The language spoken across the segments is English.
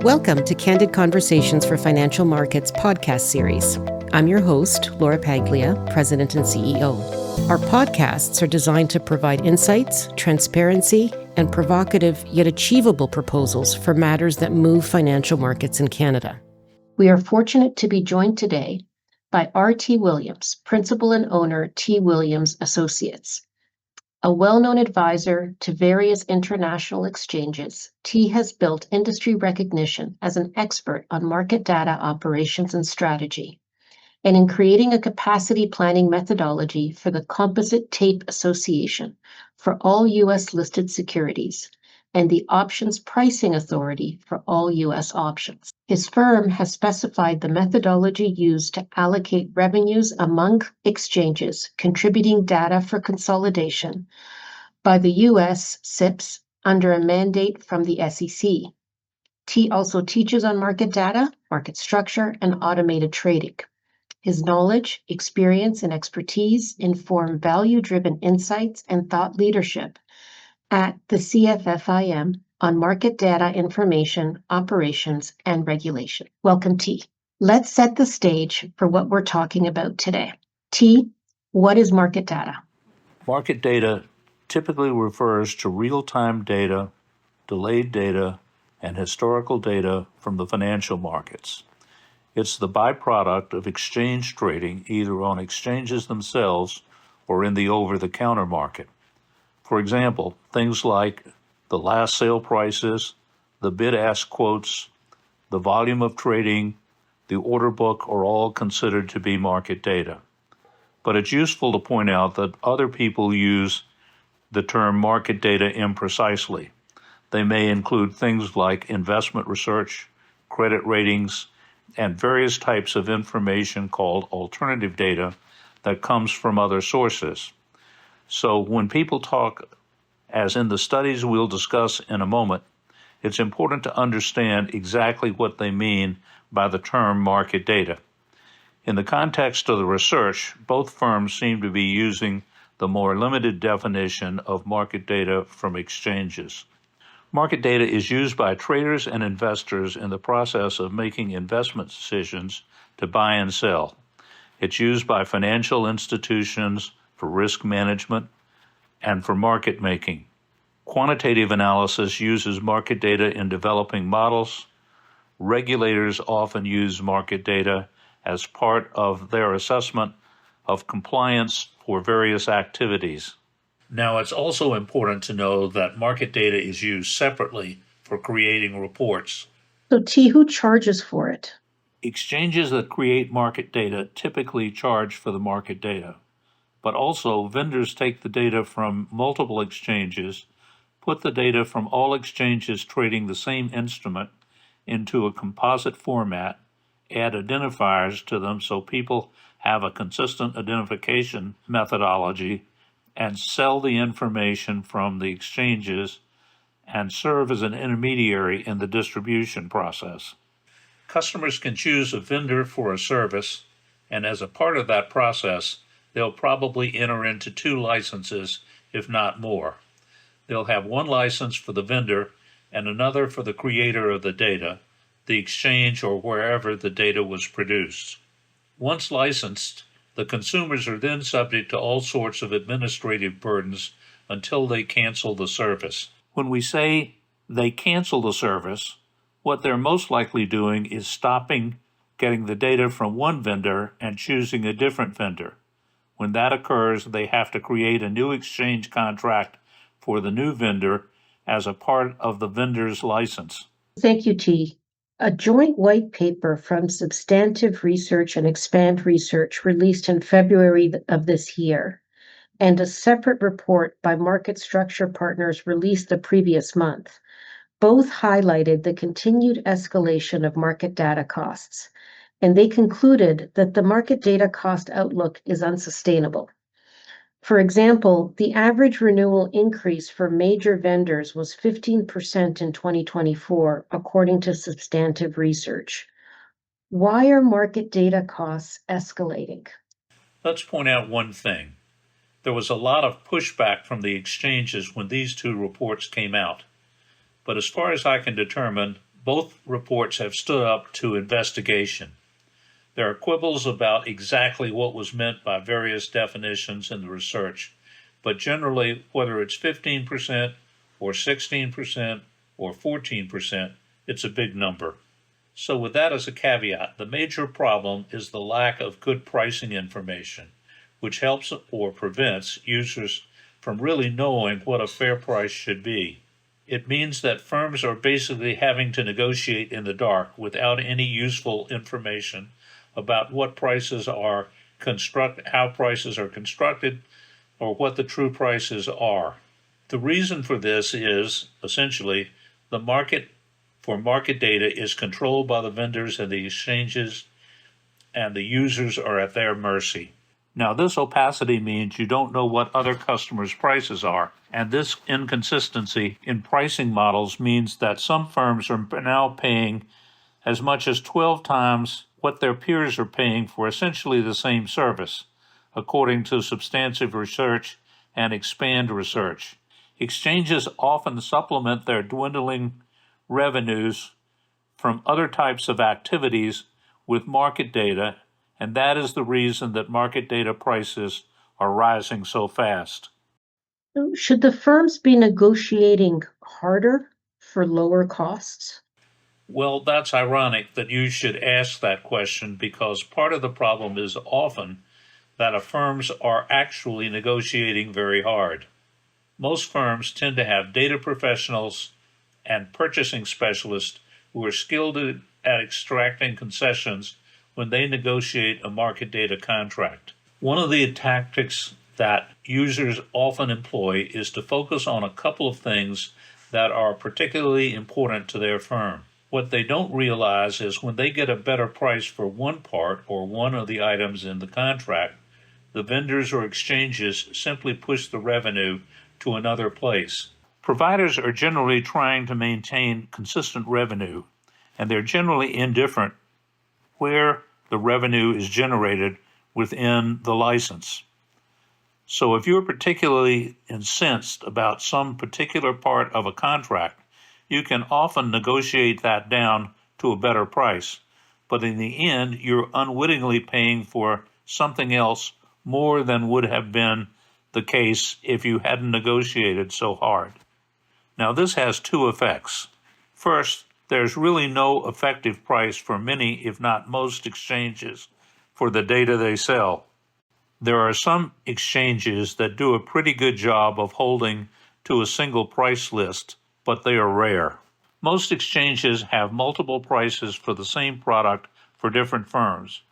Welcome to Candid Conversations for Financial Markets podcast series. I'm your host, Laura Paglia, President and CEO. Our podcasts are designed to provide insights, transparency, and provocative yet achievable proposals for matters that move financial markets in Canada. We are fortunate to be joined today by R.T. Williams, Principal and Owner, T. Williams Associates. A well-known advisor to various international exchanges, T has built industry recognition as an expert on market data operations and strategy, and in creating a capacity planning methodology for the Composite Tape Association for all U.S. listed securities, and the Options Pricing Authority for all U.S. options. His firm has specified the methodology used to allocate revenues among exchanges contributing data for consolidation by the U.S. SIPs under a mandate from the SEC. T also teaches on market data, market structure, and automated trading. His knowledge, experience, and expertise inform value-driven insights and thought leadership at the CFFiM on market data information, operations, and regulation. Welcome, T. Let's set the stage for what we're talking about today. T, what is market data? Market data typically refers to real-time data, delayed data, and historical data from the financial markets. It's the byproduct of exchange trading either on exchanges themselves or in the over-the-counter market. For example, things like the last sale prices, the bid-ask quotes, the volume of trading, the order book are all considered to be market data. But it's useful to point out that other people use the term market data imprecisely. They may include things like investment research, credit ratings, and various types of information called alternative data that comes from other sources. So when people talk, as in the studies we'll discuss in a moment, it's important to understand exactly what they mean by the term market data. In the context of the research, both firms seem to be using the more limited definition of market data from exchanges. Market data is used by traders and investors in the process of making investment decisions to buy and sell. It's used by financial institutions for risk management and for market making. Quantitative analysis uses market data in developing models. Regulators often use market data as part of their assessment of compliance for various activities. Now, it's also important to know that market data is used separately for creating reports. So, T, who charges for it? Exchanges that create market data typically charge for the market data, but also vendors take the data from multiple exchanges, put the data from all exchanges trading the same instrument into a composite format, add identifiers to them so people have a consistent identification methodology, and sell the information from the exchanges and serve as an intermediary in the distribution process. Customers can choose a vendor for a service, and as a part of that process, they'll probably enter into 2 licenses, if not more. They'll have one license for the vendor and another for the creator of the data, the exchange, or wherever the data was produced. Once licensed, the consumers are then subject to all sorts of administrative burdens until they cancel the service. When we say they cancel the service, what they're most likely doing is stopping getting the data from one vendor and choosing a different vendor. When that occurs, they have to create a new exchange contract for the new vendor as a part of the vendor's license. Thank you, T. A joint white paper from Substantive Research and Expand Research released in February of this year, and a separate report by Market Structure Partners released the previous month, both highlighted the continued escalation of market data costs, and they concluded that the market data cost outlook is unsustainable. For example, the average renewal increase for major vendors was 15% in 2024, according to Substantive Research. Why are market data costs escalating? Let's point out one thing. There was a lot of pushback from the exchanges when these 2 reports came out. But as far as I can determine, Both reports have stood up to investigation. There are quibbles about exactly what was meant by various definitions in the research, but generally, whether it's 15% or 16% or 14%, it's a big number. So with that as a caveat, the major problem is the lack of good pricing information, which helps or prevents users from really knowing what a fair price should be. It means that firms are basically having to negotiate in the dark without any useful information about what prices are how prices are constructed, or what the true prices are. The reason for this is, essentially, the market for market data is controlled by the vendors and the exchanges, and the users are at their mercy. Now, this opacity means you don't know what other customers' prices are, and this inconsistency in pricing models means that some firms are now paying as much as 12 times what their peers are paying for essentially the same service, according to substantive research and expand research. Exchanges often supplement their dwindling revenues from other types of activities with market data, and that is the reason that market data prices are rising so fast. Should the firms be negotiating harder for lower costs? Well, that's ironic that you should ask that question, because part of the problem is often that firms are actually negotiating very hard. Most firms tend to have data professionals and purchasing specialists who are skilled at extracting concessions when they negotiate a market data contract. One of the tactics that users often employ is to focus on a couple of things that are particularly important to their firm. What they don't realize is when they get a better price for one part or one of the items in the contract, the vendors or exchanges simply push the revenue to another place. Providers are generally trying to maintain consistent revenue, and they're generally indifferent where the revenue is generated within the license. So if you're particularly incensed about some particular part of a contract, you can often negotiate that down to a better price, but in the end, you're unwittingly paying for something else more than would have been the case if you hadn't negotiated so hard. Now, this has two effects. First, there's really no effective price for many, if not most, exchanges for the data they sell. There are some exchanges that do a pretty good job of holding to a single price list, but they are rare. Most exchanges have multiple prices for the same product for different firms.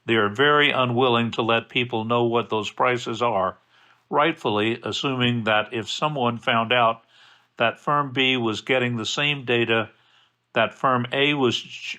They are very unwilling to let people know what those prices are, rightfully assuming that if someone found out that firm B was getting the same data that firm A was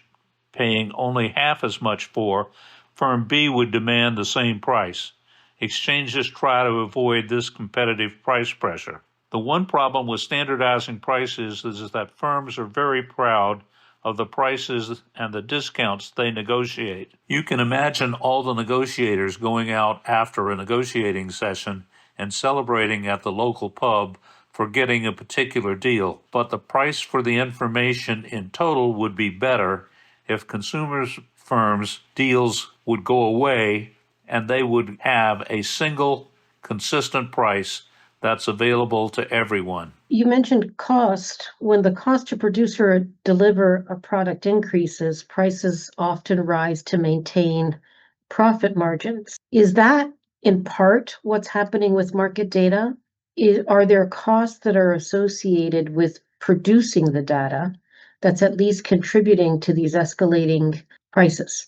paying only half as much for, firm B would demand the same price. Exchanges try to avoid this competitive price pressure. The one problem with standardizing prices is that firms are very proud of the prices and the discounts they negotiate. You can imagine all the negotiators going out after a negotiating session and celebrating at the local pub for getting a particular deal, but the price for the information in total would be better if consumers' firms' deals would go away and they would have a single consistent price that's available to everyone. You mentioned cost. When the cost to produce or deliver a product increases, prices often rise to maintain profit margins. Is that in part what's happening with market data? Are there costs that are associated with producing the data that's at least contributing to these escalating prices?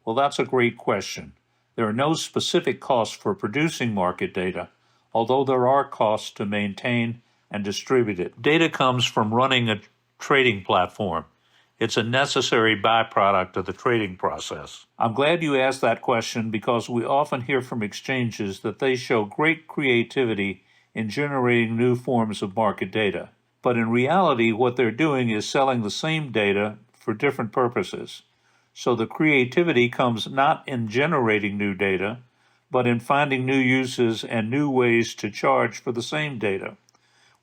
Well, that's a great question. There are no specific costs for producing market data, although there are costs to maintain and distribute it. Data comes from running a trading platform. It's a necessary byproduct of the trading process. I'm glad you asked that question, because we often hear from exchanges that they show great creativity in generating new forms of market data. But in reality, what they're doing is selling the same data for different purposes. So the creativity comes not in generating new data, but in finding new uses and new ways to charge for the same data.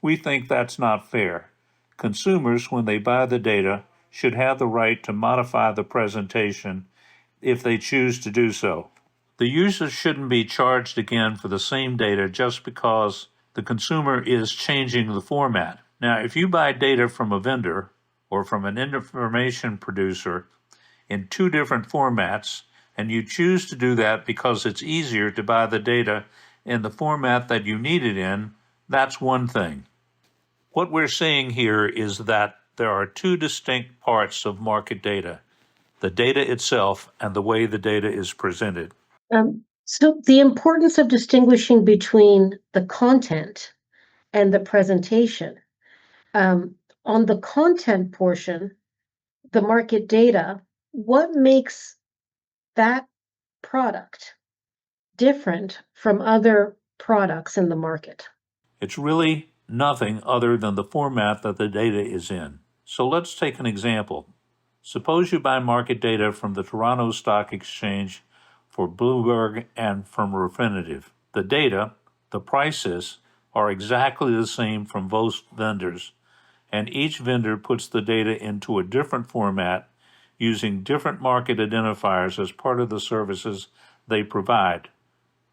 We think that's not fair. Consumers, when they buy the data, should have the right to modify the presentation if they choose to do so. The user shouldn't be charged again for the same data just because the consumer is changing the format. Now, if you buy data from a vendor or from an information producer in two different formats, and you choose to do that because it's easier to buy the data in the format that you need it in, that's one thing. What we're saying here is that there are two distinct parts of market data: the data itself and the way the data is presented. So the importance of distinguishing between the content and the presentation. On the content portion, the market data, what makes that product different from other products in the market? It's really nothing other than the format that the data is in. So let's take an example. Suppose you buy market data from the Toronto Stock Exchange for Bloomberg and from Refinitiv. The data, the prices, are exactly the same from both vendors, and each vendor puts the data into a different format using different market identifiers as part of the services they provide.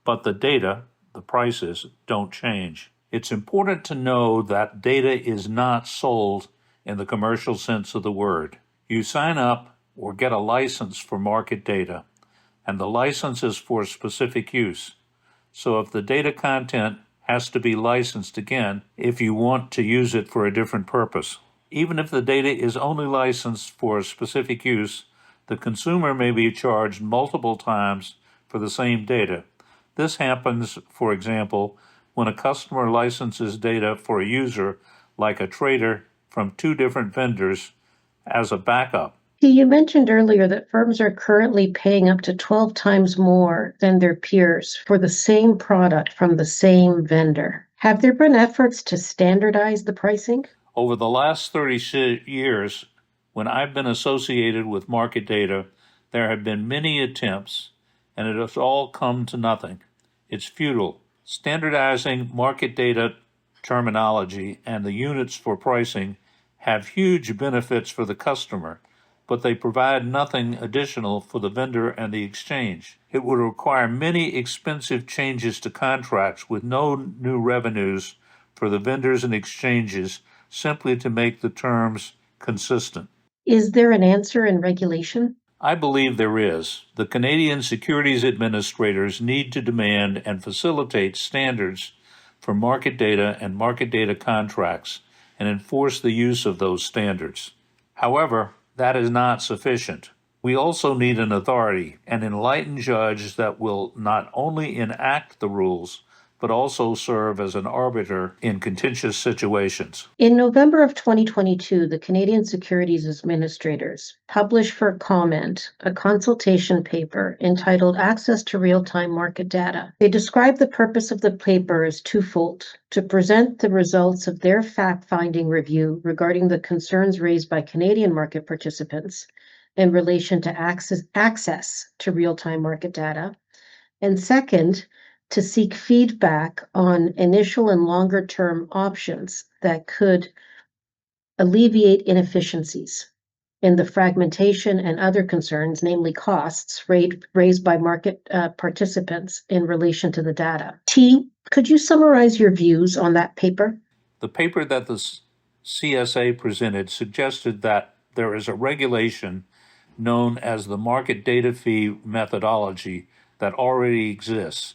But the data, the prices, don't change. It's important to know that data is not sold in the commercial sense of the word. You sign up or get a license for market data, and the license is for specific use. So if the data content has to be licensed again if you want to use it for a different purpose. Even if the data is only licensed for a specific use, the consumer may be charged multiple times for the same data. This happens, for example, when a customer licenses data for a user, like a trader, from two different vendors as a backup. You mentioned earlier that firms are currently paying up to 12 times more than their peers for the same product from the same vendor. Have there been efforts to standardize the pricing? Over the last 30 years, when I've been associated with market data, there have been many attempts, and it has all come to nothing. It's futile. Standardizing market data terminology and the units for pricing have huge benefits for the customer, but they provide nothing additional for the vendor and the exchange. It would require many expensive changes to contracts with no new revenues for the vendors and exchanges simply to make the terms consistent. Is there an answer in regulation? I believe there is. The Canadian Securities Administrators need to demand and facilitate standards for market data and market data contracts and enforce the use of those standards. However, that is not sufficient. We also need an authority, an enlightened judge that will not only enact the rules, but also serve as an arbiter in contentious situations. In November of 2022, the Canadian Securities Administrators published for comment a consultation paper entitled Access to Real-Time Market Data. They described the purpose of the paper as twofold: to present the results of their fact-finding review regarding the concerns raised by Canadian market participants in relation to access to real-time market data, and second, to seek feedback on initial and longer term options that could alleviate inefficiencies in the fragmentation and other concerns, namely costs raised by market participants in relation to the data. T, could you summarize your views on that paper? The paper that the CSA presented suggested that there is a regulation known as the market data fee methodology that already exists,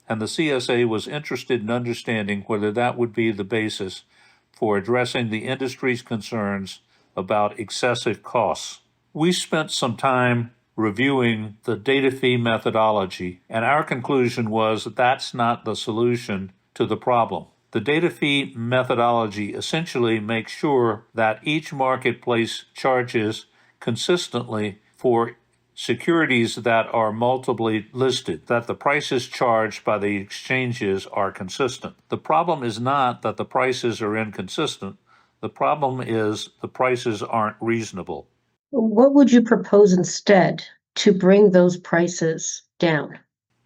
and the CSA was interested in understanding whether that would be the basis for addressing the industry's concerns about excessive costs. We spent some time reviewing the data fee methodology, and our conclusion was that that's not the solution to the problem. The data fee methodology essentially makes sure that each marketplace charges consistently for securities that are multiply listed, that the prices charged by the exchanges are consistent. The problem is not that the prices are inconsistent. The problem is the prices aren't reasonable. What would you propose instead to bring those prices down?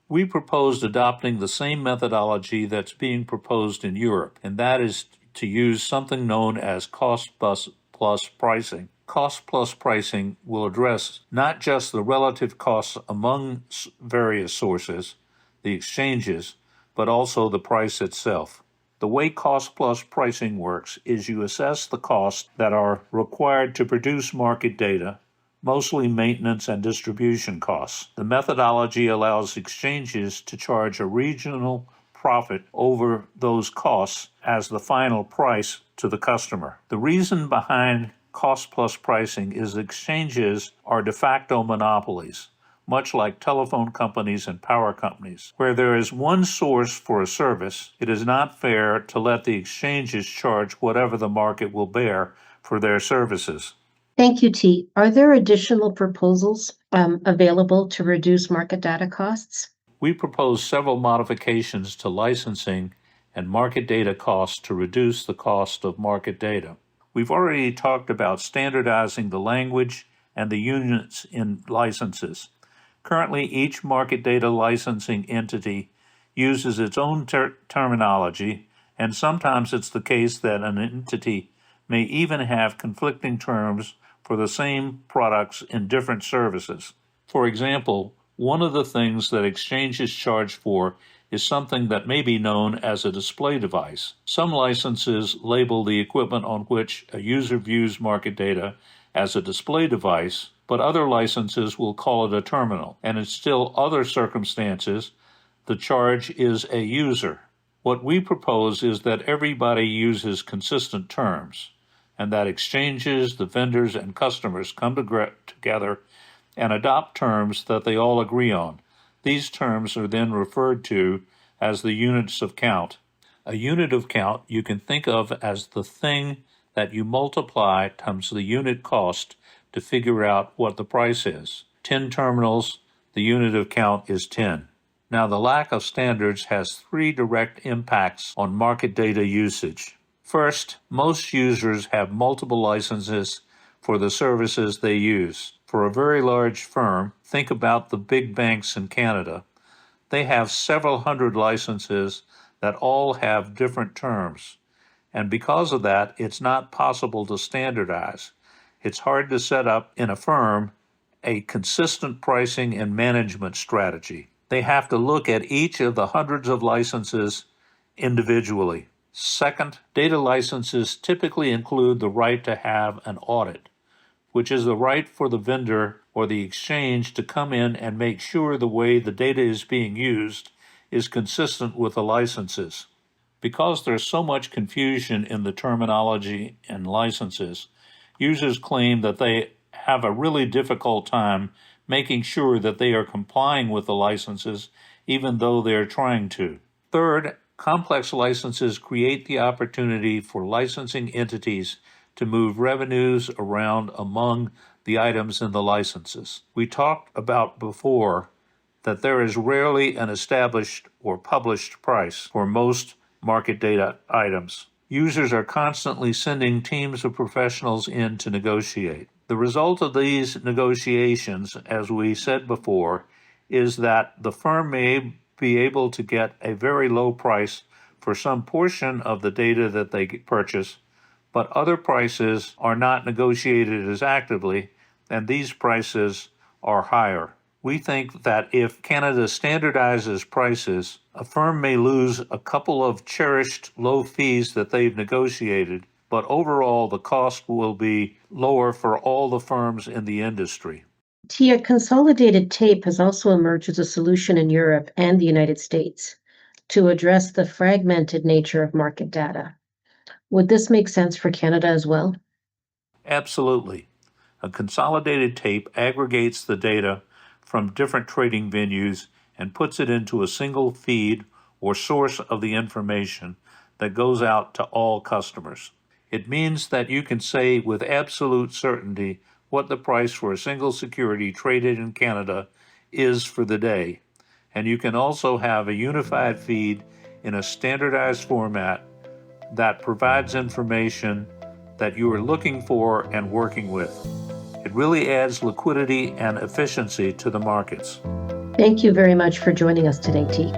We proposed adopting the same methodology that's being proposed in Europe, and that is to use something known as cost plus pricing. Cost-plus pricing will address not just the relative costs among various sources, the exchanges, but also the price itself. The way cost-plus pricing works is you assess the costs that are required to produce market data, mostly maintenance and distribution costs. The methodology allows exchanges to charge a regional profit over those costs as the final price to the customer. The reason behind cost-plus pricing is exchanges are de facto monopolies, much like telephone companies and power companies. Where there is one source for a service, it is not fair to let the exchanges charge whatever the market will bear for their services. Thank you, T. Are there additional proposals available to reduce market data costs? We propose several modifications to licensing and market data costs to reduce the cost of market data. We've already talked about standardizing the language and the units in licenses. Currently, each market data licensing entity uses its own terminology, and sometimes it's the case that an entity may even have conflicting terms for the same products in different services. For example, one of the things that exchanges charge for is something that may be known as a display device. Some licenses label the equipment on which a user views market data as a display device, but other licenses will call it a terminal, and in still other circumstances, the charge is a user. What we propose is that everybody uses consistent terms, and that exchanges, the vendors, and customers come together and adopt terms that they all agree on. These terms are then referred to as the units of count. A unit of count you can think of as the thing that you multiply times the unit cost to figure out what the price is. 10 terminals, the unit of count is 10. Now, the lack of standards has 3 direct impacts on market data usage. First, most users have multiple licenses for the services they use. For a very large firm, think about the big banks in Canada. They have several hundred licenses that all have different terms. And because of that, it's not possible to standardize. It's hard to set up in a firm a consistent pricing and management strategy. They have to look at each of the hundreds of licenses individually. Second, data licenses typically include the right to have an audit, which is the right for the vendor or the exchange to come in and make sure the way the data is being used is consistent with the licenses. Because there's so much confusion in the terminology and licenses, users claim that they have a really difficult time making sure that they are complying with the licenses, even though they're trying to. Third, complex licenses create the opportunity for licensing entities to move revenues around among the items in the licenses. We talked about before that there is rarely an established or published price for most market data items. Users are constantly sending teams of professionals in to negotiate. The result of these negotiations, as we said before, is that the firm may be able to get a very low price for some portion of the data that they purchase, but other prices are not negotiated as actively, and these prices are higher. We think that if Canada standardizes prices, a firm may lose a couple of cherished low fees that they've negotiated, but overall the cost will be lower for all the firms in the industry. Tia, consolidated tape has also emerged as a solution in Europe and the United States to address the fragmented nature of market data. Would this make sense for Canada as well? Absolutely. A consolidated tape aggregates the data from different trading venues and puts it into a single feed or source of the information that goes out to all customers. It means that you can say with absolute certainty what the price for a single security traded in Canada is for the day. And you can also have a unified feed in a standardized format that provides information that you are looking for and working with. It really adds liquidity and efficiency to the markets. Thank you very much for joining us today, T.